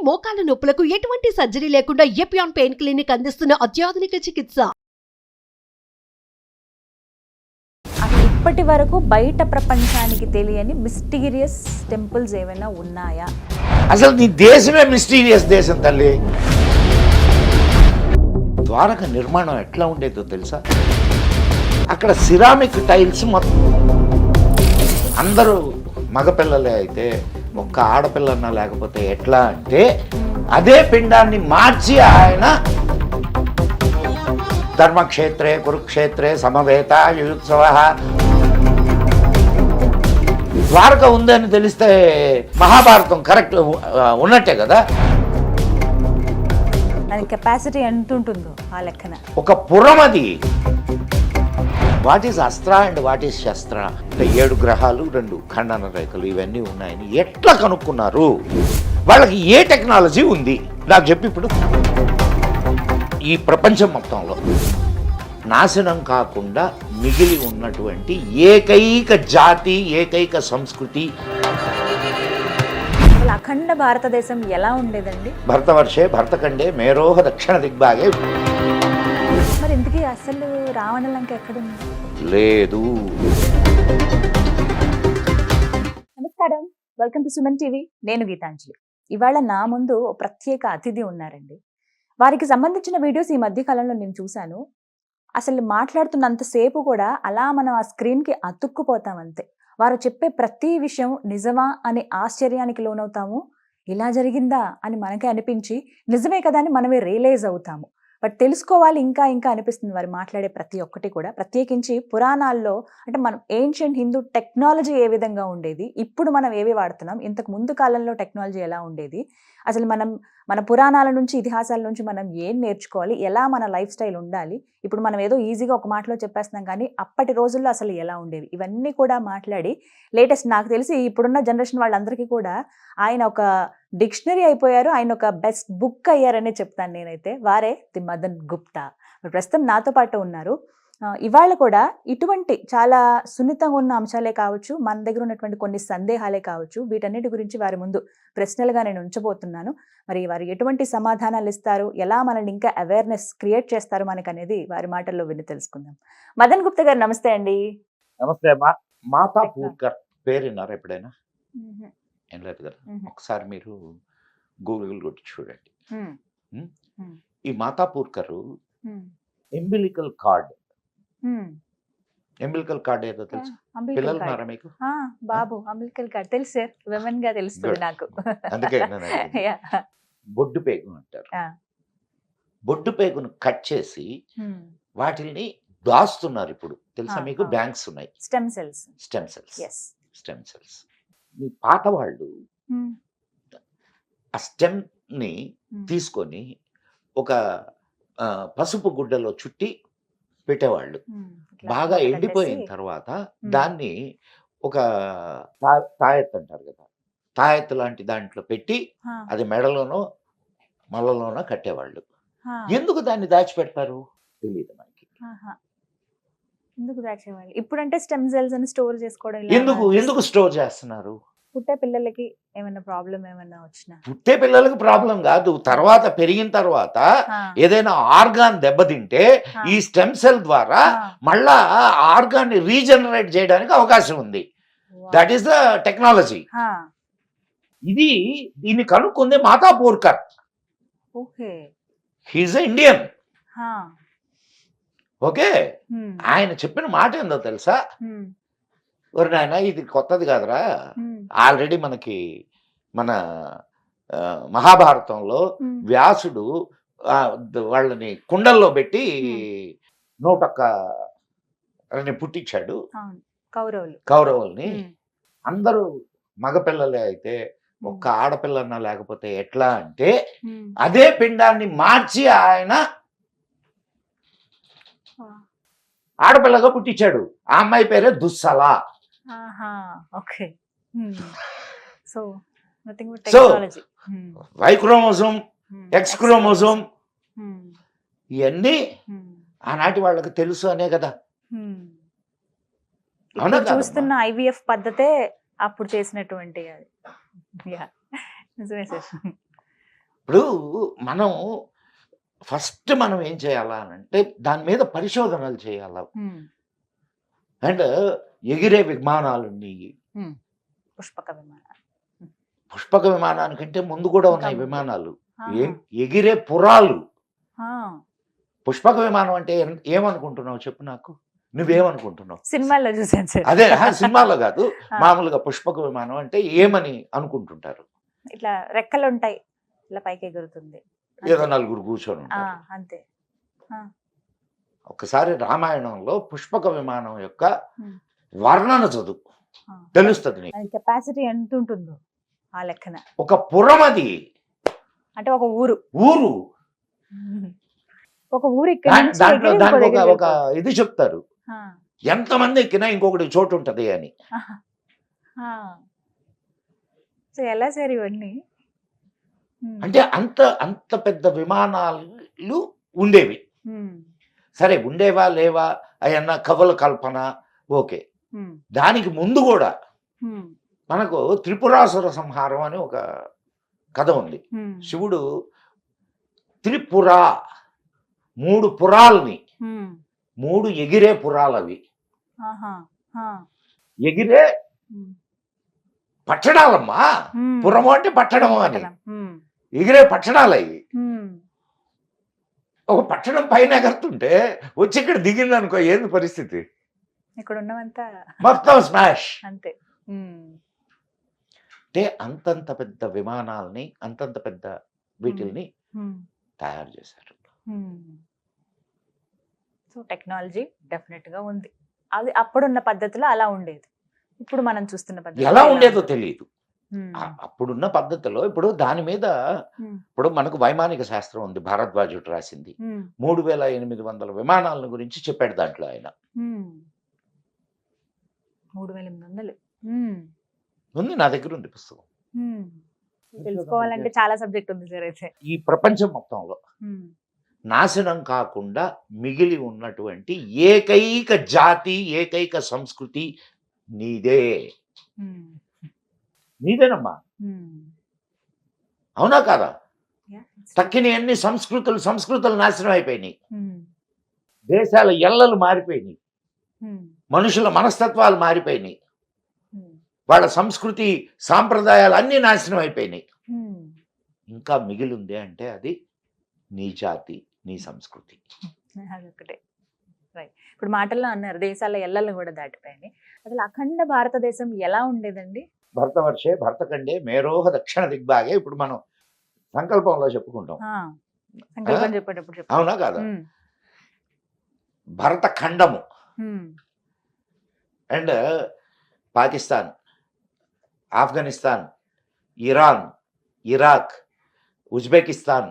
మోకాల నొప్పులకు ఎటువంటి సర్జరీ లేకుండా ఎపియాన్ పెయిన్ క్లినిక్ అందిస్తున్న అత్యాధునిక చికిత్స. ఇప్పటి వరకు బయట ప్రపంచానికి తెలియని మిస్టీరియస్ టెంపుల్స్ ఏమైనా ఉన్నాయా? అసలు నీ దేశమే మిస్టీరియస్ దేశం తల్లి. ద్వారక నిర్మాణం ఎట్లా ఉండేదో తెలుసా? అక్కడ సిరామిక్ టైల్స్ మొత్తం అందరూ మగపిల్లలే అయితే ఒక్క ఆడపిల్లన్నా లేకపోతే ఎట్లా అంటే అదే పిండాన్ని మార్చి ఆయన ధర్మక్షేత్రే కురుక్షేత్రే సమవేత యుయుత్సవ ద్వారక ఉందని తెలిస్తే మహాభారతం కరెక్ట్ ఉన్నట్టే కదా. దాని కెపాసిటీ ఎంత ఉంటుందో ఆ లెక్కన ఒక పురం అది. What is astra and what is shastra అంటే 7 గ్రహాలు 2 ఖండన రేఖలు ఇవన్నీ ఉన్నాయని ఎట్లా కనుక్కున్నారు? వాళ్ళకి ఏ టెక్నాలజీ ఉంది నాకు చెప్పి. ఇప్పుడు ఈ ప్రపంచం మొత్తంలో నాశనం కాకుండా మిగిలి ఉన్నటువంటి ఏకైక జాతి, ఏకైక సంస్కృతి అఖండ భారతదేశం ఎలా ఉండేదండి? భరతవర్షే భరతఖండే మేరోహ దక్షిణ దిగ్భాగే. మరి ఇంతకీ అసలు రావణ లంక ఎక్కడుంది? లేదు. నమస్కారం, వెల్కమ్ టు సుమన్ టీవీ. నేను గీతాంజలి. ఇవాళ నా ముందు ప్రత్యేక అతిథి ఉన్నారండి. వారికి సంబంధించిన వీడియోస్ ఈ మధ్య కాలంలో నేను చూశాను. అసలు మాట్లాడుతున్నంతసేపు కూడా అలా మనం ఆ స్క్రీన్కి అతుక్కుపోతాం అంతే. వారు చెప్పే ప్రతి విషయం నిజమా అని ఆశ్చర్యానికి లోనవుతాము. ఇలా జరిగిందా అని మనకే అనిపించి నిజమే కదా అని మనమే రియలైజ్ అవుతాము. బట్ తెలుసుకోవాలి ఇంకా ఇంకా అనిపిస్తుంది వారు మాట్లాడే ప్రతి ఒక్కటి కూడా. ప్రత్యేకించి పురాణాల్లో అంటే మనం ఏన్షియంట్ హిందూ టెక్నాలజీ ఏ విధంగా ఉండేది, ఇప్పుడు మనం ఏవి వాడుతున్నాం, ఇంతకు ముందు కాలంలో టెక్నాలజీ ఎలా ఉండేది, అసలు మన పురాణాల నుంచి ఇతిహాసాల నుంచి మనం ఏం నేర్చుకోవాలి, ఎలా మన లైఫ్ స్టైల్ ఉండాలి, ఇప్పుడు మనం ఏదో ఈజీగా ఒక మాటలో చెప్పేస్తున్నాం కానీ అప్పటి రోజుల్లో అసలు ఎలా ఉండేవి, ఇవన్నీ కూడా మాట్లాడి లేటెస్ట్ నాకు తెలిసి ఇప్పుడున్న జనరేషన్ వాళ్ళందరికీ కూడా ఆయన ఒక డిక్షనరీ అయిపోయారు. ఆయన ఒక బెస్ట్ బుక్ అయ్యారనే చెప్తాను నేనైతే. వారే ది మదన్ గుప్తా. ప్రస్తుతం నాతో పాటు ఉన్నారు. ఇవాళ కూడా ఇటువంటి చాలా సున్నితంగా ఉన్న అంశాలే కావచ్చు, మన దగ్గర ఉన్నటువంటి కొన్ని సందేహాలే కావచ్చు, వీటన్నిటి గురించి వారి ముందు ప్రశ్నలుగా నేను ఉంచబోతున్నాను. మరి వారు ఎటువంటి సమాధానాలు ఇస్తారు, ఎలా మనల్ని ఇంకా అవేర్నెస్ క్రియేట్ చేస్తారు మనకు అనేది వారి మాటల్లో విని తెలుసుకుందాం. మదన్ గుప్తా గారు నమస్తే అండి. నమస్తే. మాతా పూర్కర్ పేరు విన్నారా ఎప్పుడైనా? ఏం లేదు కదా. ఒకసారి మీరు గూగుల్ కొట్టి చూడండి. ఈ మాతా పూర్కర్ ఎంబిలికల్ కార్డ్ ఏదో తెలుసు? పిల్లలు ఉన్నారా మీకు? బాబు అంబిలికల్ కార్డ్ తెలుసు సార్, విమెన్ గా తెలుస్తుంది నాకు. అందుకే బొడ్డు పేగు అంటారు. బొడ్డు పేగును కట్ చేసి వాటిని దాస్తున్నారు. ఇప్పుడు తెలుసా మీకు? బ్యాంక్స్ ఉన్నాయి. Stem cells. మీ పాత వాళ్ళు ఆ స్టెమ్ ని తీసుకొని ఒక పసుపు గుడ్డలో చుట్టి పెట్టేవాళ్ళు. బాగా ఎండిపోయిన తర్వాత దాన్ని ఒక తాయెత్తు అంటారు కదా, తాయెత్తు లాంటి దాంట్లో పెట్టి అది మెడలోనో మళ్ళలోనో కట్టేవాళ్ళు. ఎందుకు దాన్ని దాచిపెడతారు తెలియదు మనకి. ఎందుకు దాచేవాళ్ళు? ఇప్పుడంటే స్టెమ్ సెల్స్ అని స్టోర్ చేసుకోవడం. ఎందుకు స్టోర్ చేస్తున్నారు? పుట్టే పిల్లలకి ఏమైనా ప్రాబ్లం ఏమైనా వచ్చినా? పుట్టే పిల్లలకి ప్రాబ్లం కాదు, తర్వాత పెరిగిన తర్వాత ఏదైనా ఆర్గాన్ దెబ్బతింటే ఈ స్టెమ్ సెల్ ద్వారా మళ్ళా ఆర్గాన్ ని రీజనరేట్ చేయడానికి అవకాశం ఉంది. That is the technology. దీన్ని కనుక్కుంది Mata Purkar. He's Indian. Okay, ఆయన చెప్పిన మాట ఏందో తెలుసా? ఒరి నాయన, ఇది కొత్తది కాదురా, ఆల్రెడీ మనకి మన మహాభారతంలో వ్యాసుడు వాళ్ళని కుండల్లో పెట్టి 101 పుట్టించాడు కౌరవుల్ని. అందరూ మగపిల్లలే అయితే ఒక్క ఆడపిల్లన్నా లేకపోతే ఎట్లా అంటే అదే పిండాన్ని మార్చి ఆయన ఆడపిల్లగా పుట్టించాడు. ఆ అమ్మాయి పేరే Dussala. So Y chromosome, X chromosome ఇవన్నీ ఆనాటి వాళ్ళకి తెలుసు అనే కదా. చూస్తున్న ఐవీఎఫ్ పద్ధతే అప్పుడు చేసినటువంటి. నిజమే సార్. ఇప్పుడు మనం ఫస్ట్ మనం ఏం చేయాలా అని అంటే దాని మీద పరిశోధనలు చేయాలా. అండ్ ఎగిరే విమానాలు ఉన్నాయి. పుష్పక విమానాలు. పుష్పక విమానానికంటే ముందు కూడా ఉన్నాయి ఇంకా ముందు. విమానాలు. ఆహా. ఎగిరే పురాలు. ఆ. పుష్పక విమానం అంటే ఏమనుకుంటున్నావు చెప్పు నాకు, నువ్వేమనుకుంటున్నావు? సినిమాల్లో చూసాను సార్. అదే సినిమాలో కాదు, ఆ. మామూలుగా పుష్పక విమానం అంటే ఏమని అనుకుంటుంటారు? ఇట్లా రెక్కలు ఉంటాయి, ఇట్లా పైకి ఎగురుతుంది. ఏదో అంతే. నలుగురు కూర్చొని ఆ, ఉంటారు. అంతే. ఒకసారి రామాయణంలో పుష్పక విమానం యొక్క ఉమ్. వర్ణన చదువు, ఆ. తెలుస్తుంది నీకు. దాని కెపాసిటీ ఎంత ఉంటుందో ఆ లెక్కన. ఒక పురం అది, అంటే ఒక ఊరు. ఊరు. ఒక ఊరు ఇక్కడ నుంచి దాంట్లో ఎగిరి ఇంకో దానికి దగ్గరికి ఒక వెళ్ళిపోతుంది. ఇది చెప్తారు, ఆ. ఎంతమంది ఎక్కినా ఇంకొకటి చోటు ఉంటది అని. ఆ. సో ఎలా సార్ ఇవన్నీ? అంటే అంత అంత పెద్ద విమానాలు ఉండేవి. సరే ఉండేవా లేవా అయన్న కవుల కల్పన, ఓకే. దానికి ముందు కూడా మనకు త్రిపురాసుర సంహారం అని ఒక కథ ఉంది. శివుడు త్రిపుర, 3 పురాల్ని, 3 ఎగిరే పురాలవి, ఎగిరే పట్టడాలమ్మా. పురము అంటే పట్టడము అని, ఎగిరే పట్టడాలు అవి. ఒక పట్టణం పైన ఎగరుతుంటే వచ్చి ఇక్కడ దిగింది అనుకో, ఏంది పరిస్థితి? ఇక్కడ ఉన్నవంతా మొత్తం స్మాష్. అంతే. అంటే అంతంత పెద్ద విమానాల్ని, అంతంత పెద్ద వీటిల్ని తయారు చేశారు. సో టెక్నాలజీ డెఫినెట్ గా ఉంది. అది అప్పుడున్న పద్ధతిలో అలా ఉండేది. ఇప్పుడు మనం చూస్తున్న పద్ధతి ఎలా ఉండేదో తెలియదు. అప్పుడున్న పద్ధతిలో ఇప్పుడు దాని మీద ఇప్పుడు మనకు వైమానిక శాస్త్రం ఉంది, భారద్వాజుడు రాసింది. 3800 విమానాల గురించి చెప్పాడు దాంట్లో ఆయన. 3800 ఉంది, నా దగ్గర ఉంది పుస్తకం. తెలుసుకోవాలంటే చాలా సబ్జెక్ట్ ఉంది సార్. అయితే ఈ ప్రపంచం మొత్తంలో నాశనం కాకుండా మిగిలి ఉన్నటువంటి ఏకైక జాతి, ఏకైక సంస్కృతి నీదే. నీదేనమ్మా, అవునా కాదా? తక్కిన అన్ని సంస్కృతులు నాశనం అయిపోయినాయి. దేశాల ఎల్లలు మారిపోయినాయి, మనుషుల మనస్తత్వాలు మారిపోయినాయి, వాళ్ళ సంస్కృతి సాంప్రదాయాలు అన్నీ నాశనం అయిపోయినాయి. ఇంకా మిగిలి ఉంది అంటే అది నీ జాతి, నీ సంస్కృతి. అదొకటే. రైట్. ఇప్పుడు మాటల్లో అన్నారు దేశాల ఎల్లలు కూడా దాటిపోయాయి. అసలు అఖండ భారతదేశం ఎలా ఉండేదండి? భరతవర్షే భరతఖండే మేరోహ దక్షిణ దిగ్భాగే. ఇప్పుడు మనం సంకల్పంలో చెప్పుకుంటాం, సంకల్పం చెప్పేటప్పుడు చెప్పు. అవునా కాదా? భరత ఖండము and Pakistan, Afghanistan, Iran, Iraq, Uzbekistan,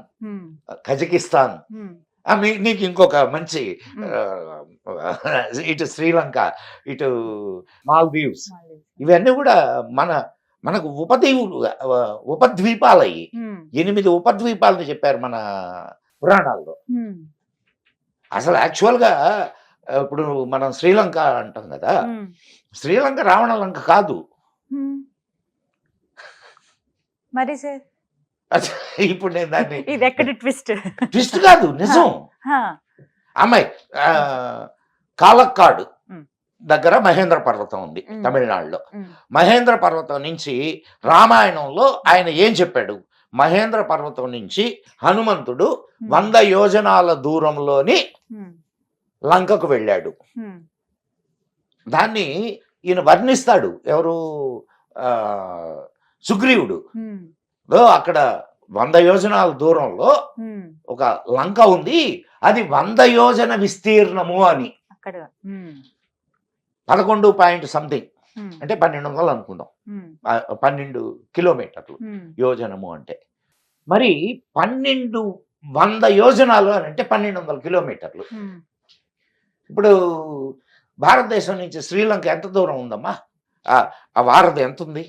Kazakhstan, నీకు ఇంకొక మంచి ఇటు శ్రీలంక, ఇటు మాల్దీవ్స్, ఇవన్నీ కూడా మనకు ఉపద్వీపాలు అయ్యి 8 ఉపద్వీపాలని చెప్పారు మన పురాణాల్లో. అసలు యాక్చువల్గా ఇప్పుడు మనం శ్రీలంక అంటాం కదా, శ్రీలంక రావణ లంక కాదు. మరి సార్ ఇప్పుడు నేను దాన్ని ఇది ఎక్కడ ట్విస్ట్ కాదు, నిజం. అమ్మాయి కాలక్కాడు దగ్గర మహేంద్ర పర్వతం ఉంది తమిళనాడులో. మహేంద్ర పర్వతం నుంచి రామాయణంలో ఆయన ఏం చెప్పాడు? మహేంద్ర పర్వతం నుంచి హనుమంతుడు 100 యోజనాల దూరంలోని లంకకు వెళ్ళాడు. దాన్ని ఈయన వర్ణిస్తాడు. ఎవరు? సుగ్రీవుడు. అక్కడ 100 యోజనాల దూరంలో ఒక లంక ఉంది, అది 100 యోజన విస్తీర్ణము అని. 11 పాయింట్ సంథింగ్ అంటే 1200 అనుకుందాం, 12 కిలోమీటర్లు యోజనము అంటే. మరి 100 యోజనాలు అని అంటే 1200 కిలోమీటర్లు. ఇప్పుడు భారతదేశం నుంచి శ్రీలంక ఎంత దూరం ఉందమ్మా? ఆ వారధి ఎంత ఉంది?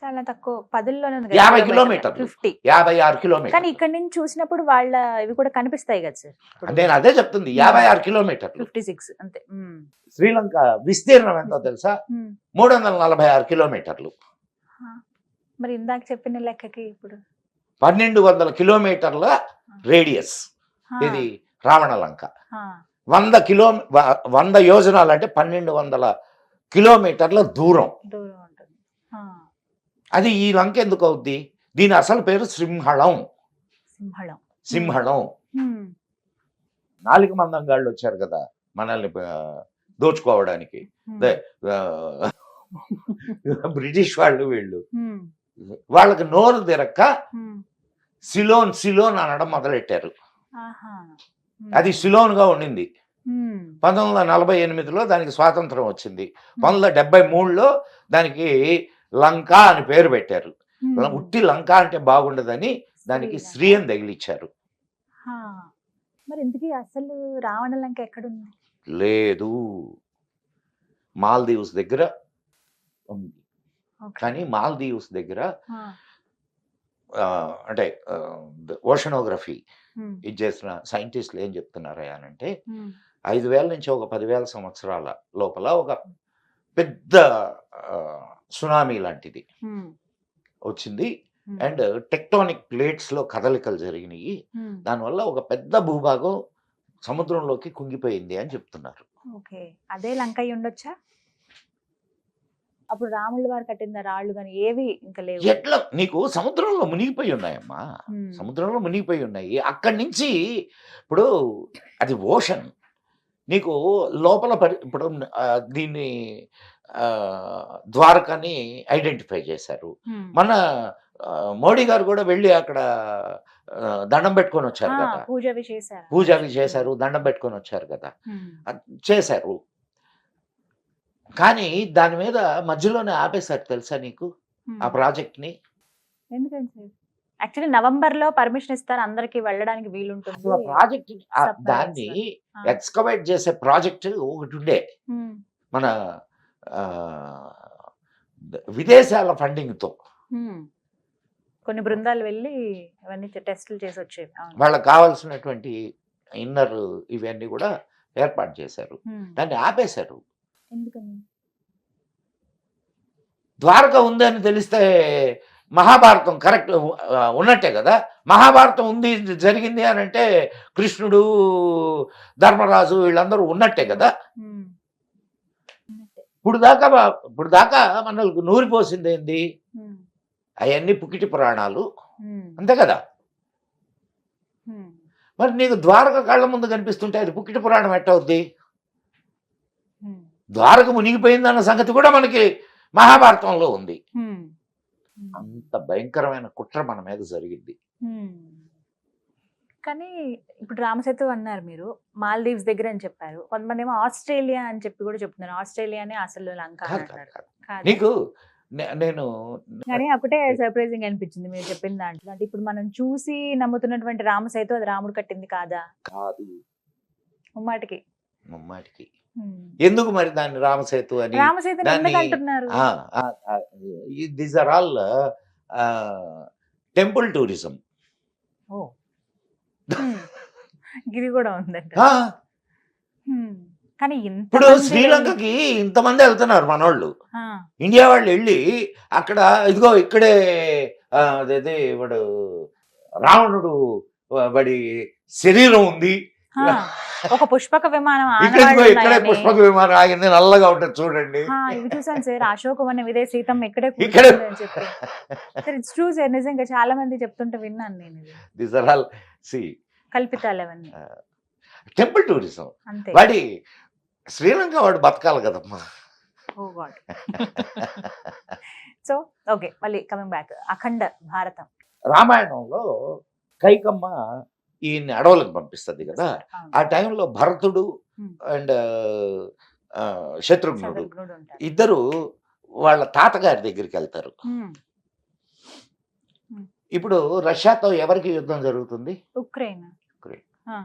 చాలా తక్కువ, 10లోనే 50 కిలోమీటర్లు, 56 కిలోమీటర్లు. కానీ ఇక్కడ నుంచి చూసినప్పుడు వాళ్ళ ఇవి కూడా కనిపిస్తాయి కదా సార్. నేను అదే చెప్తుంది, 56 కిలోమీటర్లు. 56 అంతే. శ్రీలంక విస్తీర్ణం ఎంతో తెలుసా? 346 కిలోమీటర్లు. మరి ఇందాక చెప్పిన లెక్కకి ఇప్పుడు 1200 కిలోమీటర్ల రేడియస్ హా, ఇది రావణ లంక. హా, 100 యోజనాలు అంటే 1200 కిలోమీటర్ల దూరం. దూరం ఉంటుంది. హా, అది ఈ లంక ఎందుకు అవుద్ది? దీని అసలు పేరు సింహళం. సింహళం. సింహళం. హ్మ్, నాలుగు మందంగాళ్ళు వచ్చారు కదా మనల్ని దోచుకోవడానికి. హ్మ్, దే, ఆ, బ్రిటిష్ వాళ్ళు వీళ్ళు హ్మ్, వాళ్ళకి నోరు తిరక్క హ్మ్. సిలోన్ సిలోన్ అనడం మొదలెట్టారు. ఆహా, హ్మ్, అది సిలోన్గా ఉండింది. హ్మ్, 1948లో దానికి స్వాతంత్రం వచ్చింది. 1973లో దానికి లంక అని పేరు పెట్టారు. హ్మ్. ఉట్టి లంక అంటే బాగుండదని దానికి శ్రీలంక. శ్రీ అని తగిలిచ్చారు. హా. మరి ఇంతకీ అసలు రావణ లంక ఎక్కడుంది? లేదు, మాల్దీవ్స్ దగ్గర ఉంది. ఓకే. కానీ మాల్దీవ్స్ దగ్గర హా, అంటే ఓషనోగ్రఫీ హ్మ్, ఇది చేసిన సైంటిస్టులు ఏం చెప్తున్నారా అంటే హ్మ్, 5000 నుంచి ఒక 10,000 సంవత్సరాల లోపల ఒక పెద్ద సునామీ లాంటిది హ్మ్, వచ్చింది. హ్మ్, అండ్ టెక్టానిక్ ప్లేట్స్లో కదలికలు జరిగినాయి. హ్మ్. దానివల్ల ఒక పెద్ద భూభాగం సముద్రంలోకి కుంగిపోయింది అని చెప్తున్నారు. ఓకే. అదే లంక అయి ఉండొచ్చా? అప్పుడు రాముల వారు కట్టిన రాళ్ళు గాని ఏవి ఇంకా లేవు. ఎట్లా నీకు సముద్రంలో మునిగిపోయి ఉన్నాయమ్మా, హ్మ్, సముద్రంలో మునిగిపోయి ఉన్నాయి. అక్కడి నుంచి ఇప్పుడు అది ఓషన్ నీకు లోపల ఇప్పుడు దీన్ని ద్వారకాని ఐడెంటిఫై చేశారు. హ్మ్. మన మోడీ గారు కూడా వెళ్ళి అక్కడ దండం పెట్టుకొని వచ్చారు ఆ, కదా. పూజ అవి చేశారు. పూజ అవి చేశారు, దండం పెట్టుకొని వచ్చారు కదా. హ్మ్, అది చేశారు. కానీ దాని మీద మధ్యలోనే ఆపేశారు తెలుసా నీకు హ్మ్. ఆ ప్రాజెక్ట్ని. ఎందుకంటే యాక్చువల్లీ నవంబర్‌లో పర్మిషన్ ఇస్తారు, అందరికి వెళ్ళడానికి వీలుంటుంది. అసలు ఆ ప్రాజెక్ట్ సప్లై దాన్ని చేస్తారు. ఆ. ఎక్స్కవేట్ చేసే ప్రాజెక్ట్ ఒకటి ఉండే హ్మ్, మన ఆ, విదేశాల ఫండింగ్తో. హ్మ్. కొన్ని బృందాలు వెళ్ళి అవన్నీ టెస్టులు చేసి వచ్చేవి. అవును. వాళ్ళకి కావాల్సినటువంటి ఇన్నర్ ఇవన్నీ కూడా ఏర్పాటు చేశారు. హ్మ్. దాన్ని ఆపేశారు. ఎందుకని? ద్వారక ఉందని తెలిస్తే మహాభారతం కరెక్ట్ ఉన్నట్టే కదా. మహాభారతం ఉంది జరిగింది అని అంటే కృష్ణుడు, ధర్మరాజు వీళ్ళందరూ ఉన్నట్టే కదా. హ్మ్. ఉన్నట్టే. ఇప్పుడు దాకా మనకు నూరిపోసింది ఏంది? హ్మ్, అవన్నీ పుకిటి పురాణాలు, హ్మ్, అంతే కదా. హ్మ్, మరి నీకు ద్వారక కళ్ళ ముందు కనిపిస్తుంటే అది పుకిటి పురాణం ఎట్టవుద్ది? హ్మ్, ద్వారక మునిగిపోయింది అన్న సంగతి కూడా మనకి మహాభారతంలో ఉంది. హ్మ్, హ్మ్, అంత భయంకరమైన కుట్ర మన మీద జరిగింది. హ్మ్. కానీ ఇప్పుడు రామసేతు అన్నారు మీరు, మాల్దీవ్స్ దగ్గర అని చెప్పారు. కొంతమందేమో ఆస్ట్రేలియా అని చెప్పి కూడా చెప్తున్నారు. ఆస్ట్రేలియానే అసలు లంక అని కాదు కాదు అంటారు. కాదు. కాదా? నీకు నేను కానీ ఒకటే సర్ప్రైజింగ్ అనిపించింది మీరు చెప్పిన దాంట్లో. అంటే ఇప్పుడు మనం చూసి నమ్ముతున్నటువంటి రామసేతు అది రాముడు కట్టింది కాదా? కాదు ముమ్మాటికి. ముమ్మాటికి. హ్మ్. ఎందుకు మరి దాన్ని రామసేతు అని రామసేతుని దాన్ని ఎందుకు అంటున్నారు? These are all temple tourism. Oh. Hmm. ఇది కూడా ఉందంట. హ్మ్. కానీ ఇప్పుడు ఇంతమంది శ్రీలంకకి ఇంతమంది వెళ్తున్నారు మనోళ్ళు. ఆ, ఇండియా వాళ్ళు వెళ్ళి అక్కడ ఇదిగో ఇక్కడే అదేదే వాడు రావణుడు వాడి శరీరం ఉంది, ఆ, ఒక పుష్పక విమానం ఇక్కడికో ఆనవాళ్ళు ఇక్కడే ఉన్నాయని. పుష్పక విమానం ఆగింది, నల్లగా ఉంటుంది చూడండి. ఆ, ఇవి చూసాను సార్. అశోకవనం ఇదే, సీతమ్మ ఇక్కడే ఇక్కడే కూర్చుంది అని చెప్పి. సార్ ఇట్స్ ట్రూ సార్, నిజంగా చాలా మంది చెప్తుంటే విన్నాను నేను ఇది. దీస్ ఆర్ ఆల్ కల్పితాలు అవన్నీ. Temple tourism. అంతే. వాడి శ్రీలంక వాడు బతకాలి కదమ్మా. ఓ గాడ్. సో ఓకే, మళ్ళీ కమింగ్ బ్యాక్ అఖండ భారతం. రామాయణంలో కైకమ్మ ఈయన్ని అడవులకు పంపిస్తుంది కదా. అవును. ఆ టైంలో భరతుడు Hmm. అండ్ శత్రుఘ్నుడు శత్రుఘ్నుడు ఉంటారు. ఇద్దరు వాళ్ళ తాతగారి దగ్గరికి వెళ్తారు. Hmm. ఇప్పుడు రష్యాతో ఎవరికి యుద్ధం జరుగుతుంది? ఉక్రెయిన్. ఉక్రెయిన్. ఆ.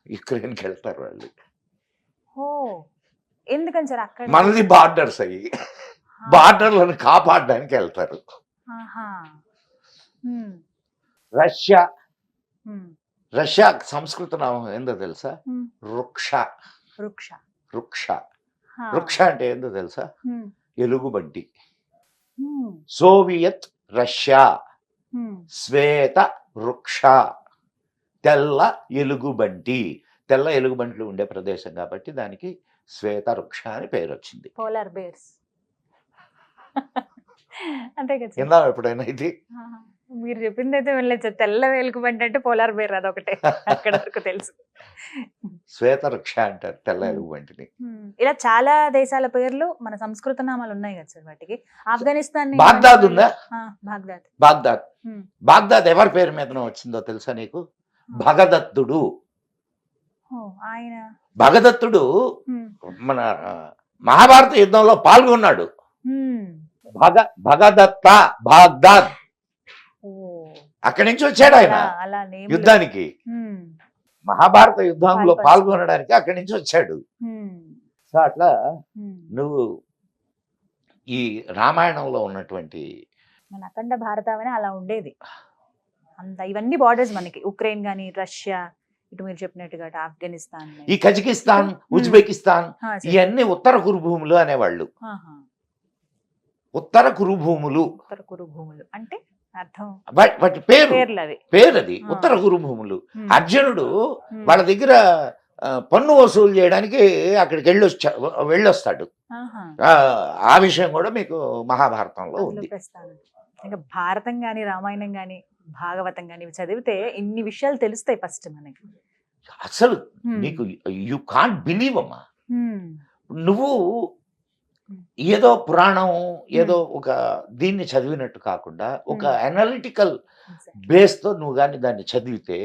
యుక్రెయిన్కి వెళ్తారు వాళ్ళు. ఓ, ఎందుకని సార్ అక్కడ? మనది బార్డర్స్ అయ్యి బార్డర్లను కాపాడడానికి వెళ్తారు. ఆహా. Hmm. Russia Hmm. రష్యా సంస్కృత నామం ఏందో తెలుసా? Hmm. వృక్ష. వృక్ష. వృక్ష హా. వృక్ష అంటే ఏందో తెలుసా? Hmm. ఎలుగుబంటి. Hmm. సోవియత్ రష్యా శ్వేత వృక్ష, తెల్ల ఎలుగుబంటి. తెల్ల ఎలుగుబంట్లు ఉండే ప్రదేశం కాబట్టి దానికి శ్వేత వృక్ష అని పేరు వచ్చింది. పోలార్ బేర్స్ అంతే కదా సార్? విన్నావా ఎప్పుడైనా ఇది? ఆహా. మీరు చెప్పింది అయితే వెళ్ళలేదు సార్. తెల్ల వేలుకుబంటి అంటే పోలార్ బేర్ అదొకటే అక్కడ వరకు తెలుసు. శ్వేత వృక్ష అంటారు తెల్ల ఎలుగుబంటిని. ఇలా చాలా దేశాల పేర్లు మన సంస్కృత నామాలు ఉన్నాయి కదా సార్ వాటికి. ఆఫ్ఘనిస్తాన్ బాగ్దాద్ ఉందా? బాగ్దాద్. బాగ్దాద్. బాగ్దాద్ ఎవరి పేరు మీద వచ్చిందో తెలుసా నీకు? భగదత్తుడు. ఆయన భగదత్తుడు మన మహాభారత యుద్ధంలో పాల్గొన్నాడు. భగదత్త బాగ్దాద్ అక్కడి నుంచి వచ్చాడు ఆయన అలా యుద్ధానికి. మహాభారత యుద్ధంలో పాల్గొనడానికి అక్కడి నుంచి వచ్చాడు. సో అట్లా నువ్వు ఈ రామాయణంలో ఉన్నటువంటి మన అఖండ భారతావని అలా ఉండేది అంత. ఇవన్నీ బార్డర్స్ మనకి, ఉక్రెయిన్ గానీ, రష్యా, ఇటు మీరు చెప్పినట్టుగా ఆఫ్ఘనిస్తాన్, ఈ కజకిస్తాన్, ఉజ్బెకిస్తాన్ ఇవన్నీ ఉత్తర కురుభూములు అనేవాళ్ళు. ఉత్తర కురుభూములు. ఉత్తర కురుభూములు అంటే అర్థం వాటి పేరు అది ఆ. ఉత్తర కురుభూములు. అర్జునుడు వాళ్ళ దగ్గర పన్ను వసూలు చేయడానికి అక్కడికి వెళ్ళొస్తాడు. ఆ విషయం కూడా మీకు మహాభారతంలో ఉంది. ఇంకా భారతం గాని, రామాయణం గాని, భాగవతం గాని చదివితే ఇన్ని విషయాలు తెలుస్తాయి ఫస్ట్ మనకి. అసలు నీకు యు కాంట్ బిలీవ్ అమ్మా. నువ్వు ఏదో పురాణం ఏదో ఒక దీన్ని చదివినట్టు కాకుండా ఒక అనలిటికల్ బేస్ తో నువ్వు కానీ దాన్ని చదివితే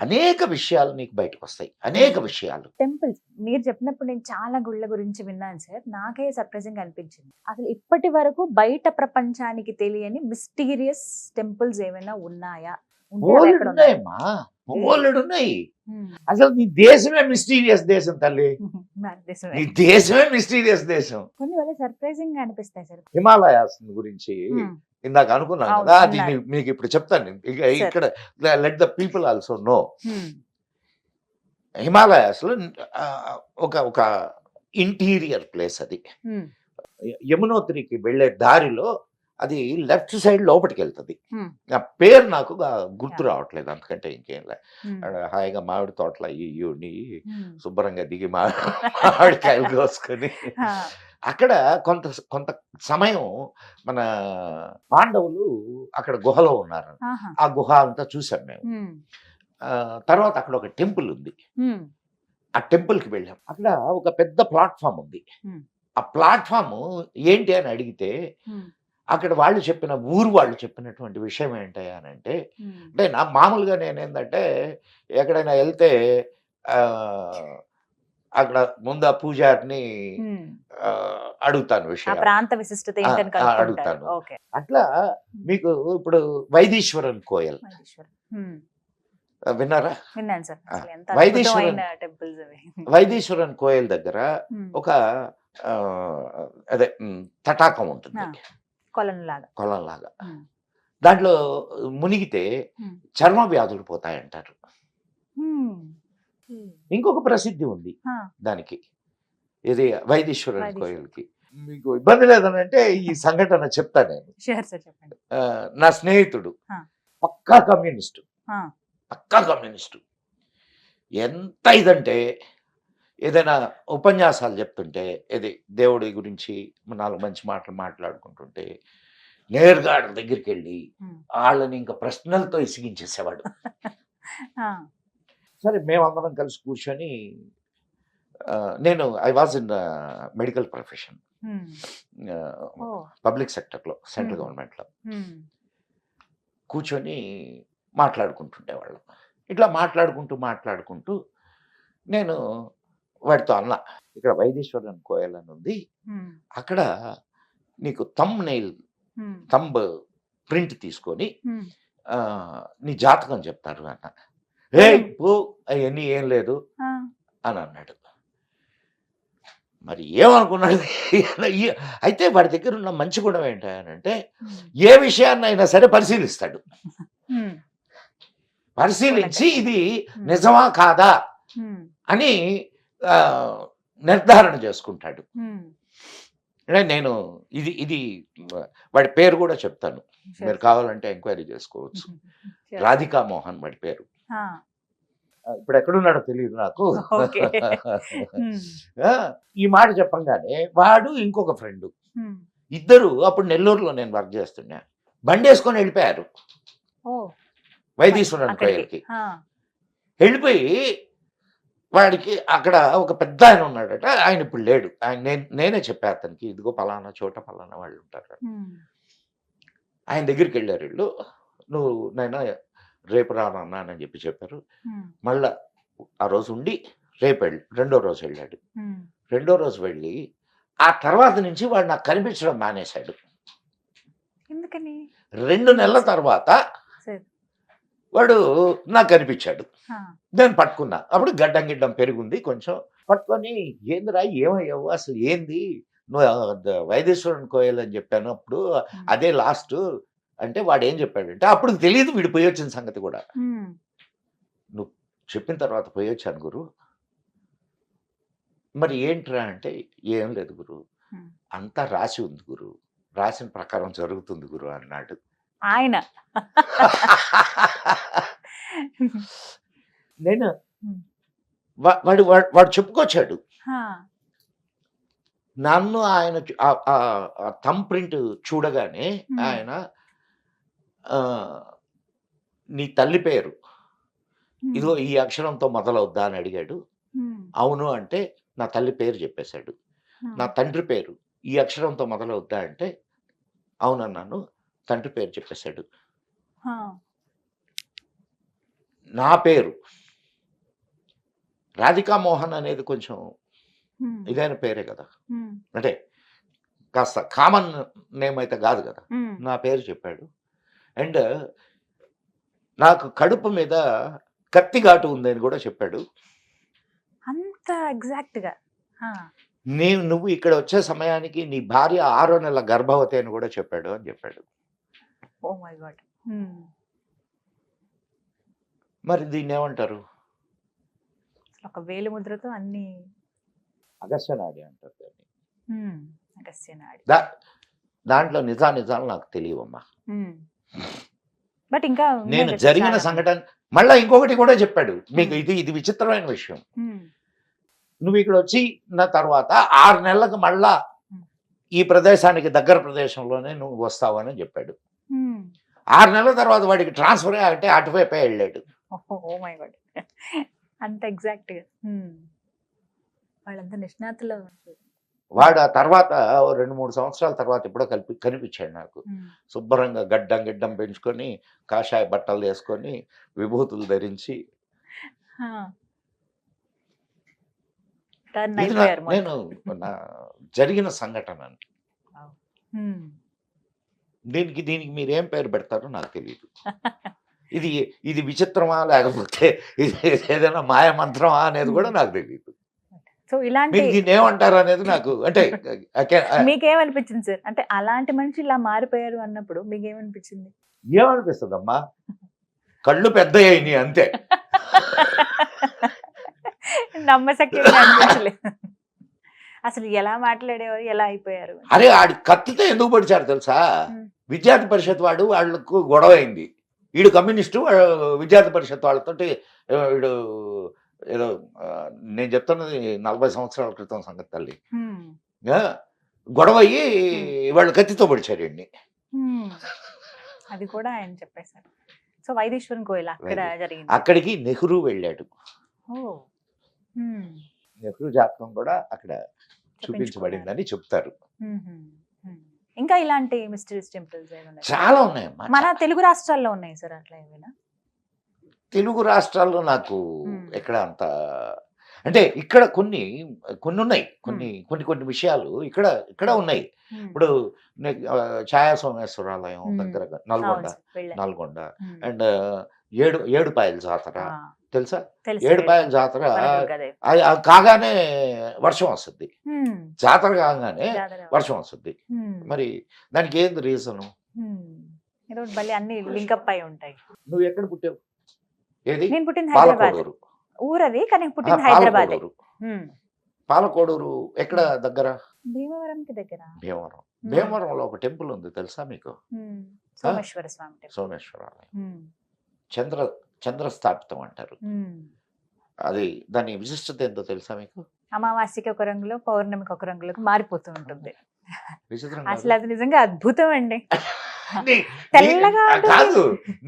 అనేక విషయాలు నీకు బయటకు వస్తాయి. అనేక విషయాలు. టెంపుల్స్ మీరు చెప్పినప్పుడు నేను చాలా గుళ్ళ గురించి విన్నాను సార్. నాకే సర్ప్రైజింగ్ అనిపించింది. అసలు ఇప్పటి వరకు బయట ప్రపంచానికి తెలియని మిస్టీరియస్ టెంపుల్స్ ఏమైనా ఉన్నాయా? ఉన్నాయమ్మా, ఉన్నాయి. అసలు నీ దేశమే మిస్టీరియస్ దేశం తల్లి. నీ దేశమే మిస్టీరియస్ దేశం. కొన్ని వేళ సర్ప్రైజింగ్ అనిపిస్తాయి సార్. హిమాలయాస్ గురించి ఇందాక అనుకున్నాను కదా, అది మీకు ఇప్పుడు చెప్తాను. ఇక్కడ let the people also know. Himalayas లో ఒక ఇంటీరియర్ ప్లేస్ అది. యమునోత్రికి వెళ్లే దారిలో అది లెఫ్ట్ సైడ్ లోపలికి వెళ్తుంది. ఆ పేరు నాకు గుర్తు రావట్లేదు, అంతకంటే ఇంకేం లే. హాయిగా మామిడి తోటల ఇయ్యుని శుభ్రంగా దిగి మామిడికాయలు కోసుకొని అక్కడ కొంత సమయం మన పాండవులు అక్కడ గుహలో ఉన్నారు. ఆ గుహ అంతా చూసాం మేము. తర్వాత అక్కడ ఒక టెంపుల్ ఉంది. ఆ టెంపుల్ కి వెళ్ళాం. అక్కడ ఒక పెద్ద ప్లాట్ఫామ్ ఉంది. ఆ ప్లాట్ఫామ్ ఏంటి అని అడిగితే అక్కడ వాళ్ళు చెప్పినటువంటి విషయం ఏంటంటే, అంటే నా మామూలుగా నేనేందంటే ఎక్కడైనా వెళ్తే అక్కడ ముందు ఆ పూజారిని అడుగుతాను విషయం, ప్రాంత విశిష్టత అడుగుతాను. అట్లా మీకు ఇప్పుడు వైదీశ్వరన్ కోయల్ విన్నారా? విన్నాను సార్. వైదీశ్వరన్ కోయల్ దగ్గర ఒక అదే తటాకం ఉంటుంది, కొలంలాగా. దాంట్లో మునిగితే చర్మ వ్యాధులు పోతాయంటారు. ఇంకొక ప్రసిద్ధి ఉంది దానికి, ఇది వైదీశ్వరన్ కోయిల్కి. మీకు ఇబ్బంది లేదనంటే ఈ సంఘటన చెప్తా నేను. నా స్నేహితుడు పక్కా కమ్యూనిస్టు. ఎంత ఇదంటే ఏదైనా ఉపన్యాసాలు చెప్తుంటే, ఇది దేవుడి గురించి 4 మంచి మాటలు మాట్లాడుకుంటుంటే నేరుగా వాళ్ళ దగ్గరికి వెళ్ళి వాళ్ళని ఇంకా ప్రశ్నలతో ఇసిగించేసేవాడు. సరే మేమందరం కలిసి కూర్చొని, నేను I was in medical profession, public సెక్టర్లో, సెంట్రల్ గవర్నమెంట్లో కూర్చొని మాట్లాడుకుంటుండేవాళ్ళం. ఇట్లా మాట్లాడుకుంటూ నేను వాడితో అన్నా, ఇక్కడ వైదీశ్వరన్ కోయల్ అని ఉంది, అక్కడ నీకు థంబ్ ప్రింట్ తీసుకొని నీ జాతకం చెప్తారు అన్న. అవన్నీ ఏం లేదు అని అన్నాడు. మరి ఏమనుకున్నాడు? అయితే వాడి దగ్గర ఉన్న మంచి గుణం ఏంటంటే ఏ విషయాన్నైనా సరే పరిశీలిస్తాడు. పరిశీలించి ఇది నిజమా కాదా అని నిర్ధారణ చేసుకుంటాడు. అంటే నేను ఇది వాడి పేరు కూడా చెప్తాను, మీరు కావాలంటే ఎంక్వైరీ చేసుకోవచ్చు. రాధికా మోహన్ వాడి పేరు. ఇప్పుడు ఎక్కడున్నాడో తెలియదు నాకు. ఓకే. ఆ, ఈ మాట చెప్పంగానే వాడు ఇంకొక ఫ్రెండ్ ఇద్దరు అప్పుడు నెల్లూరులో నేను వర్క్ చేస్తున్నా, బండి వేసుకొని వెళ్ళిపోయారు వైదీశ్వరన్ కోయల్కి. వెళ్ళిపోయి వాడికి అక్కడ ఒక పెద్ద ఆయన ఉన్నాడట, ఆయన ఇప్పుడు లేడు. ఆయన నేనే చెప్పా అతనికి, ఇదిగో పలానా చోట పలానా వాళ్ళు ఉంటారు. ఆయన దగ్గరికి వెళ్ళారు వీళ్ళు. నువ్వు నైనా రేపు రానని చెప్పి చెప్పారు. మళ్ళా ఆ రోజు ఉండి రేపు రెండో రోజు వెళ్ళాడు. రెండో రోజు వెళ్ళి ఆ తర్వాత నుంచి వాడు నాకు కనిపించడం మానేశాడు. ఎందుకని? 2 నెలల తర్వాత వాడు నాకు కనిపించాడు. నేను పట్టుకున్నా. అప్పుడు గడ్డం గిడ్డం పెరుగుంది కొంచెం. పట్టుకొని ఏందిరా ఏమయ్యావు అసలు ఏంది, నువ్వు వైదేశ్వరన్ కోయల్ అని చెప్పాను అప్పుడు, అదే లాస్ట్ అంటే వాడు ఏం చెప్పాడంటే, అప్పుడు తెలియదు వీడు పోయి వచ్చిన సంగతి కూడా. నువ్వు చెప్పిన తర్వాత పోయి వచ్చాను గురు. మరి ఏంట్రా అంటే, ఏం లేదు గురు, అంతా రాసి ఉంది గురు, రాసిన ప్రకారం జరుగుతుంది గురు అన్నాడు ఆయన. నేను వాడు వాడు చెప్పుకొచ్చాడు. నన్ను ఆయన థంబ్ ప్రింట్ చూడగానే ఆయన నీ తల్లి పేరు ఇదిగో ఈ అక్షరంతో మొదలవుద్దా అని అడిగాడు. అవును అంటే నా తల్లి పేరు చెప్పేశాడు. నా తండ్రి పేరు ఈ అక్షరంతో మొదలవుద్దా అంటే అవునన్నాను, తండ్రి పేరు చెప్పేశాడు. నా పేరు రాధికా మోహన్ అనేది కొంచెం ఇదైన పేరే కదా, అంటే కాస్త కామన్ నేమ్ అయితే కాదు కదా. నా పేరు చెప్పాడు. అండ్ నాకు కడుపు మీద కత్తి ఘాటు ఉందని కూడా చెప్పాడు. అంత ఎగ్జాక్ట్ గా నువ్వు ఇక్కడ వచ్చే సమయానికి నీ భార్య 6వ నెల గర్భవతి అని కూడా చెప్పాడు అని చెప్పాడు. Oh my god. మరి దీన్ని ఏమంటారు? ఒక వేలు ముద్రతో అన్ని అగస్త్యనాడి అంటారు దాన్ని. అగస్త్యనాడి. దాంట్లో నిజాలు నాకు తెలియవమ్మా. బట్ ఇంకా నేను జరిగిన సంఘటన మళ్ళా ఇంకొకటి కూడా చెప్పాడు మీకు. ఇది విచిత్రమైన విషయం. నువ్వు ఇక్కడ వచ్చి నా తర్వాత 6 నెలలకు మళ్ళా ఈ ప్రదేశానికి దగ్గర ప్రదేశంలోనే నువ్వు వస్తావని చెప్పాడు. 6 నెలల తర్వాత వాడికి ట్రాన్స్ఫర్ అంటే అటువైపే వెళ్ళాడు. Oh my god. అంత ఎగ్జాక్ట్ గా వాళ్ళంతా నిష్ణాతులు. వాడు ఆ తర్వాత 2-3 సంవత్సరాల తర్వాత ఎప్పుడో కనిపించాడు నాకు. శుభ్రంగా గిడ్డం పెంచుకొని కాషాయ బట్టలు వేసుకొని విభూతులు ధరించి. నేను జరిగిన సంఘటన. దీనికి మీరేం పేరు పెడతారో నాకు తెలియదు. ఇది విచిత్రమా లేకపోతే ఇది ఏదైనా మాయమంత్రమా అనేది కూడా నాకు తెలియదు. సో ఇలాంటి దీన్ని ఏమంటారు అనేది నాకు అంటే మీకేమనిపించింది సార్? అంటే అలాంటి మనిషి ఇలా మారిపోయారు అన్నప్పుడు మీకేమనిపించింది? ఏమనిపిస్తుందమ్మా, కళ్ళు పెద్ద అయినాయి అంతే. నమ్మశక్యంగా అనిపించలేదు. అసలు ఎలా మాట్లాడేవారు, ఎలా అయిపోయారు? అరే ఆడి కత్తితో ఎందుకు పడిచారు తెలుసా? విద్యార్థి పరిషత్ వాళ్ళకు గొడవ అయింది. వీడు కమ్యూనిస్టు, విద్యార్థి పరిషత్ వాళ్ళతో వీడు ఏదో నేను చెప్తున్నది 40 సంవత్సరాల క్రితం సంగతి తల్లి. గొడవ అయ్యి వాళ్ళు కత్తితో పడిచారు అండి. అది కూడా ఆయన చెప్పేశారు. సో వైదేశ్వరన్ కోయల్ అక్కడ జరిగింది. అక్కడికి నెహ్రూ వెళ్ళాడు. నెహ్రూ జాతకం కూడా అక్కడ చూపించబడిందని చెప్తారు. ఇంకా ఇలాంటి మిస్టరీస్ టెంపుల్స్ చాలా ఉన్నాయమ్మా. మన తెలుగు రాష్ట్రాల్లో ఉన్నాయి సార్ అట్లా ఏమైనా? తెలుగు రాష్ట్రాల్లో నాకు ఎక్కడ అంత అంటే ఇక్కడ కొన్ని ఉన్నాయి, కొన్ని విషయాలు ఇక్కడ ఉన్నాయి. ఇప్పుడు ఛాయా సోమేశ్వరాలయం దగ్గర నల్గొండ అండ్ ఏడుపాయల జాతర తెలుసా? ఏడుపాయల జాతర కాగానే వర్షం వస్తుంది, జాతర కాగానే వర్షం వస్తుంది. మరి దానికి ఏంది రీజను? అన్ని లింకప్ అయి ఉంటాయి. నువ్వు ఎక్కడ పుట్టావు? ఏది? నేను పుట్టింది హైదరాబాద్. ఊరది కానీ పుట్టింది హైదరాబాద్. పాలకోడూరు ఎక్కడ దగ్గర? భీమవరంకి దగ్గర భీమవరం. భీమవరంలో ఒక టెంపుల్ ఉంది తెలుసా మీకు? సోమేశ్వర స్వామి టెంపుల్. సోమేశ్వర ఆలయం. చంద్రస్థాపితం అంటారు. అది దాని విశిష్టత ఏంటో తెలుసా మీకు? అమావాస్యకి ఒక రంగులో పౌర్ణమికి ఒక రంగులోకి మారిపోతూ ఉంటుంది. విచిత్రం అసలు అది నిజంగా అద్భుతం అండి. నీ- తెల్లగా నీ- ఉంటుంది. కాదు,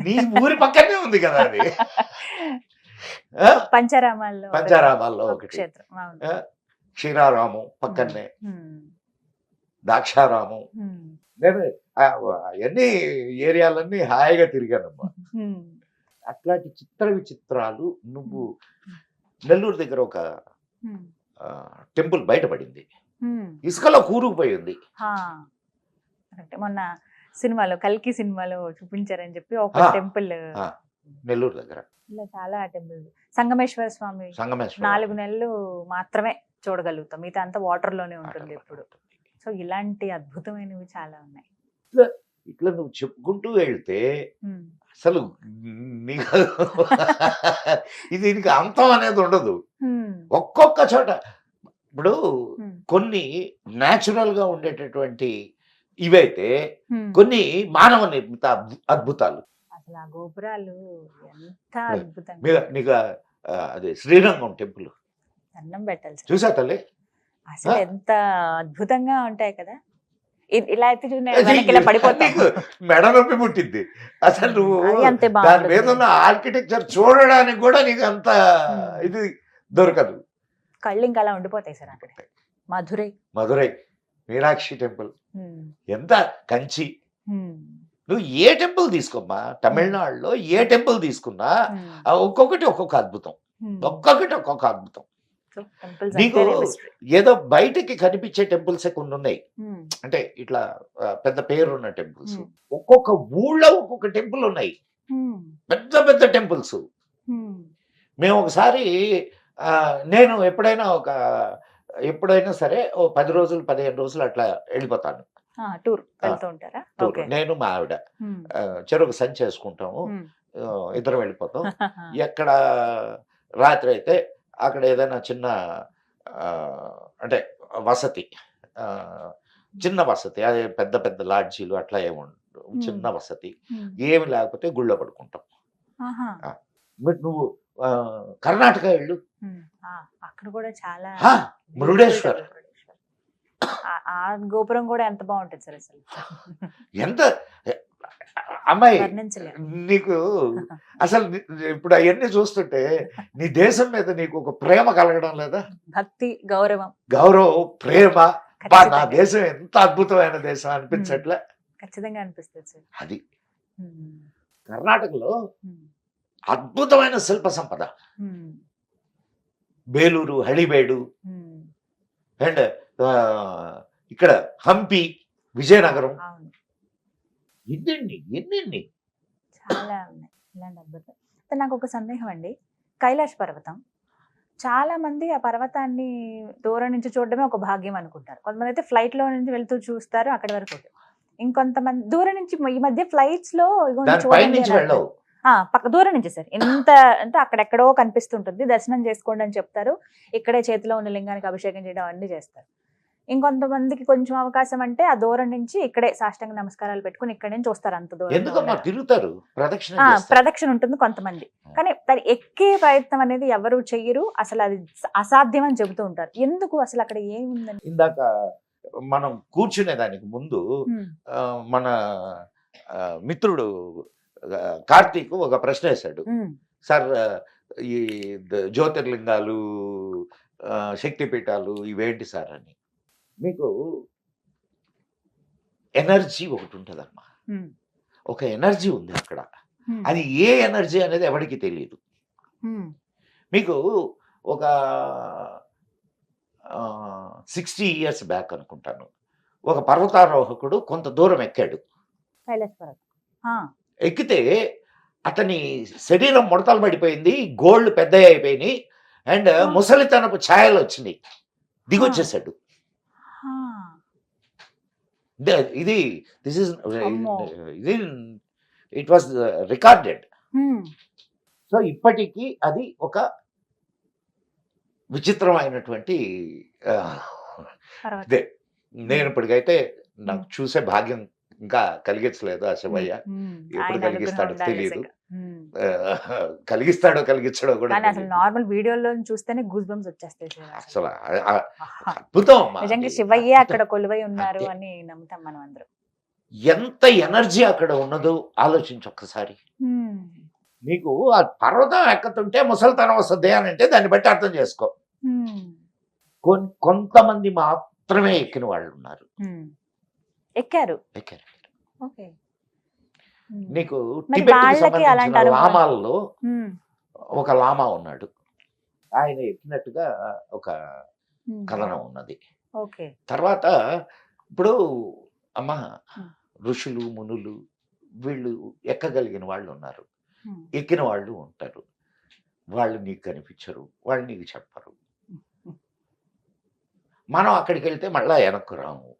నీ ఊరి పక్కనే ఉంది కదా అది. ఆ? పంచరామాల్లో పంచారామాల్లో ఒక ఒకటి. క్షేత్రం. అవును. ఆ? క్షీరారాము పక్కనే, ఉమ్, దాక్షారాము. ఉమ్, నేను అన్ని ఏరియాలన్నీ హాయిగా తిరిగానమ్మా. ఉమ్, అట్లాంటి చిత్ర విచిత్రాలు నువ్వు నెల్లూరు దగ్గర ఒక ఉమ్, టెంపుల్ బయటపడింది, ఉమ్. ఇసుకలో కూరుకుపోయింది. హా, కరెక్ట్. మొన్న సినిమాలో కల్కి సినిమాలో చూపించారని చెప్పి ఒక ఆ. టెంపుల్ ఆ, నెల్లూరు దగ్గర ఇలా చాలా టెంపుల్. సంగమేశ్వర స్వామి సంగమేశ్వర 4 నెలలు మాత్రమే చూడగలుగుతాం, మిగతా అంతా వాటర్ లోనే ఉంటుంది ఎప్పుడు. సో ఇలాంటి అద్భుతమైనవి చాలా ఉన్నాయి. ఇట్లా నువ్వు చెప్పుకుంటూ వెళ్తే ఉమ్, అసలు నీకు దీనికి అంతం అనేది ఉండదు. ఉమ్, ఒక్కొక్క చోట ఇప్పుడు ఉమ్, కొన్ని న్యాచురల్ గా ఉండేటటువంటి ఇవైతే, ఉమ్. కొన్ని మానవ నిర్మిత అద్భుతాలు. అసలు ఆ గోపురాలు ఎంత మీకు అద్భుతంగా. నీకు అదే శ్రీరంగం టెంపుల్ దండం పెట్టాలి సార్. చూసా తల్లి? అసలు ఎంత అద్భుతంగా ఉంటాయి కదా. ఇలా అయితే చూడండి, వెనక్కి ఇలా పడిపోతాం. నీకు మెడ నొప్పి పుట్టింది అసలు. నువ్వు అది అంతే దాని బాగుంటుంది. మీద ఉన్న ఆర్కిటెక్చర్ చూడడానికి కూడా నీకు అంత ఇది దొరకదు. కళ్ళు ఇంకా అలా ఉండిపోతాయి సార్ అక్కడ. మధురై. మధురై మీనాక్షి టెంపుల్ ఉమ్, ఎంత, కంచి. ఉమ్, నువ్వు ఏ టెంపుల్ తీసుకోమ్మా, తమిళనాడులో ఏ టెంపుల్ తీసుకున్నా ఉమ్, ఒక్కొక్కటి ఒక్కొక్క అద్భుతం, ఉమ్. ఒక్కొక్కటి ఒక్కొక్క అద్భుతం. So, temples నీకు అంటేనే mystery. ఏదో బయటకి కనిపించే టెంపుల్స్ కొన్ని ఉన్నాయి, ఉమ్, అంటే ఇట్లా పెద్ద పేరున్న టెంపుల్స్. ఉమ్, ఒక్కొక్క ఊళ్ళో ఒక్కొక్క టెంపుల్ ఉన్నాయి, ఉమ్, పెద్ద పెద్ద టెంపుల్స్. ఉమ్, మేము ఒకసారి నేను ఎప్పుడైనా సరే ఓ 10 రోజులు 15 రోజులు అట్లా వెళ్ళిపోతాను. టూర్ వెళ్తూ ఉంటారా? టూర్. ఓకే. నేను మా ఆవిడ ఉమ్, చెరుకు సంచి చేసుకుంటాము, ఉమ్. ఇద్దరం వెళ్ళిపోతాం. ఎక్కడ రాత్రి అయితే అక్కడ ఏదైనా చిన్న అంటే వసతి, చిన్న వసతి, అదే పెద్ద పెద్ద లాడ్జీలు అట్లా ఏముండవు, చిన్న వసతి. ఉమ్, ఏమి లేకపోతే గుళ్ళో పడుకుంటాం. ఆహా. మరి నువ్వు కర్ణాటక వెళ్ళు, ఉమ్, అక్కడ కూడా చాలా హా, మురుడేశ్వర్. ఆ గోపురం కూడా ఎంత బాగుంటుంది సార్ అసలు. ఎంత అమ్మాయి వర్ణించలేము. నీకు అసలు ఇప్పుడు అవన్నీ చూస్తుంటే నీ దేశం మీద నీకు ఒక ప్రేమ కలగడం లేదా? భక్తి, గౌరవం. గౌరవం, ప్రేమ. బా, నా ఖచ్చితంగా. దేశం ఎంత అద్భుతమైన దేశం అనిపించట్లే? ఖచ్చితంగా అనిపిస్తుంది సార్. అది ఉమ్, కర్ణాటకలో ఉమ్, అద్భుతమైన శిల్ప సంపద. ఉమ్, బేలూరు, హళిబేడు ఉమ్. అండ్ ఇక్కడ హంపి, విజయనగరం. అవును, ఎన్ని చాలా ఉన్నాయి ఇలాంటి అద్భుతం. అయితే నాకు ఒక సందేహం అండి. కైలాష్ పర్వతం, చాలా మంది ఆ పర్వతాన్ని దూరం నుంచి చూడడమే ఒక భాగ్యం అనుకుంటారు. కొంతమంది అయితే ఫ్లైట్ లో నుంచి వెళ్తూ చూస్తారు అక్కడి వరకు. ఇంకొంతమంది దూరం నుంచి, ఈ మధ్య ఫ్లైట్స్ లో ఇగోండి దాని చూడండి పైనుంచి అని వెళ్ళవు. అంటారు. పక్క దూరం నుంచి సార్, ఎంత అంటే అక్కడెక్కడో కనిపిస్తుంటుంది, దర్శనం చేసుకోండి అని చెప్తారు. ఇక్కడే చేతిలో ఉన్న లింగానికి అభిషేకం చేయడం అన్ని చేస్తారు. ఇంకొంతమందికి కొంచెం అవకాశం అంటే ఆ దూరం నుంచి ఇక్కడే సాష్టాంగ నమస్కారాలు పెట్టుకుని ఇక్కడ నుంచి చూస్తారు అంత దూరం. ఎందుకమ్మా తిరుగుతారు, ప్రదక్షిణ చేస్తారు. ప్రదక్షిణ ఉంటుంది కొంతమంది, కానీ దాన్ని ఎక్కే ప్రయత్నం అనేది ఎవరు చెయ్యరు. అసలు అది అసాధ్యం అని చెబుతూ ఉంటారు. ఎందుకు అసలు అక్కడ ఏముందని? ఇందాక మనం కూర్చునే దానికి ముందు మన మిత్రుడు కార్తీక్ ఒక ప్రశ్న వేశాడు. సార్, ఈ జ్యోతిర్లింగాలు, శక్తిపీఠాలు ఇవేంటి సార్ అని. మీకు ఎనర్జీ ఒకటి ఉంటుందమ్మా, ఒక ఎనర్జీ ఉంది అక్కడ. అది ఏ ఎనర్జీ అనేది ఎవరికి తెలియదు. మీకు ఒక 60 years బ్యాక్ అనుకుంటాను, ఒక పర్వతారోహకుడు కొంత దూరం ఎక్కాడు. కైలాస పర్వతం ఎక్కితే అతని శరీరం ముడతలు పడిపోయింది, గోళ్ళు పెద్ద అయిపోయినాయి, అండ్ ముసలితనపు ఛాయలు వచ్చినాయి, దిగొచ్చేసాడు. ఇది ఇట్ వాజ్ రికార్డెడ్. సో ఇప్పటికీ అది ఒక విచిత్రమైనటువంటి నేను ఇప్పటికైతే నాకు చూసే భాగ్యం ఇంకా కలిగించలేదు ఆ శివయ్య. ఎప్పుడు కలిగిస్తాడో తెలియదు. కలిగిస్తాడో కలిగించడో కూడా కానీ అసలు తెలీదు. నార్మల్ వీడియోలో చూస్తేనే గూస్ బంప్స్ వచ్చేస్తాయి శివ అసలు. అసలు అద్భుతం అమ్మా. నిజంగా అది. శివయ్యే అక్కడ కొలువై ఉన్నారు అంతే. అని నమ్ముతాం మనం అందరం. ఎంత ఎనర్జీ అక్కడ ఉన్నదో ఆలోచించు ఒక్కసారి. నీకు ఆ పర్వతం ఎక్కుతుంటే ముసలితనం వస్తుంది అని అంటే దాన్ని బట్టి అర్థం చేసుకో. కొంతమంది మాత్రమే ఎక్కిన వాళ్ళు ఉన్నారు. ఎక్కారు. ఎక్కారు. ఓకే. నీకు మరి టిబెట్కి వాళ్ళకి అలాంటి సంబంధించిన అనుభవం- లామాల్లో ఒక లామా ఉన్నాడు. ఆయన ఎక్కినట్టుగా ఒక కథనం ఉన్నది. ఓకే. తర్వాత ఇప్పుడు అమ్మ ఋషులు మునులు వీళ్ళు ఎక్కగలిగిన వాళ్ళు ఉన్నారు, ఎక్కిన వాళ్ళు ఉంటారు. వాళ్ళు నీకు కనిపించరు, వాళ్ళు నీకు చెప్పరు. మనం అక్కడికి వెళ్తే మళ్ళా వెనక్కు రాము.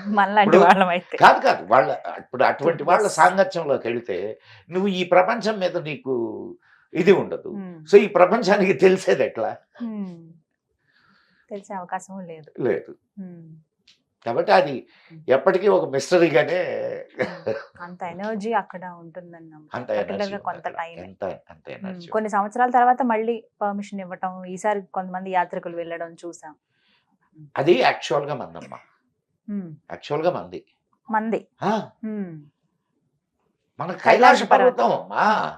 మనలాంటి ఇప్పుడు- వాళ్ళం అయితే. కాదు కాదు వాళ్ళ ఇప్పుడు అటువంటి వాళ్ళ సాంగత్యంలోకి వెళ్తే నువ్వు ఈ ప్రపంచం మీద నీకు ఇది ఉండదు. సో ఈ ప్రపంచానికి తెలిసేది ఎట్లా? తెలిసే అవకాశం లేదు. లేదు. కాబట్టి అది ఎప్పటికీ ఒక మిస్టరీగానే అంత ఎనర్జీ అక్కడ ఉంటుందన్న అంత Particular ఎనర్జీ గా కొంత టైం. అంత ఎనర్జీ. కొన్ని సంవత్సరాల తర్వాత మళ్ళీ పర్మిషన్ ఇవ్వటం, ఈసారి కొంతమంది యాత్రికులు వెళ్ళడం చూసాం. అది యాక్చువల్ గా మందమ్మ, యాక్చువల్ గా మంది. మంది. ఆ, మన కైలాస కైలాస పర్వతం. పర్వతం అమ్మా.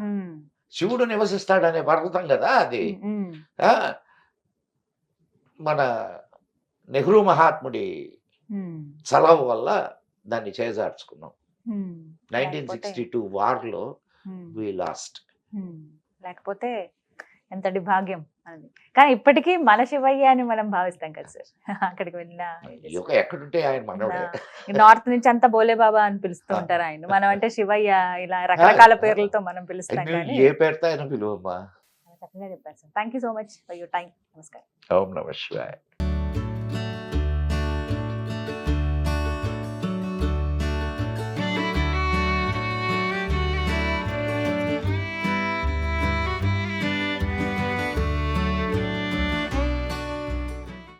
శివుడు నివసిస్తాడనే పర్వతం కదా అది. ఆ, మన నెహ్రూ మహాత్ముడి చలవ వల్ల దాన్ని చేజార్చుకున్నాం. 1962 వార్లో వి లాస్ట్. లేకపోతే ఎంతటి భాగ్యం అనేది. కానీ ఇప్పటికీ మన శివయ్య అని మనం భావిస్తాం కదా సార్. అక్కడికి వెళ్ళిన ఎక్కడుంటే ఆయన మనోడే. నార్త్ నుంచి అంతా బోలే బాబా అని పిలుస్తూ ఉంటారు ఆయన. మనం అంటే శివయ్య ఇలా రకరకాల పేర్లతో మనం పిలుస్తాం. నువ్వు కానీ ఏ పేరుతో ఆయన పిలువమ్మా. చక్కగా చెప్పారు sir. Thank you so much for your time. నమస్కారం. ఓం నమః శివాయ.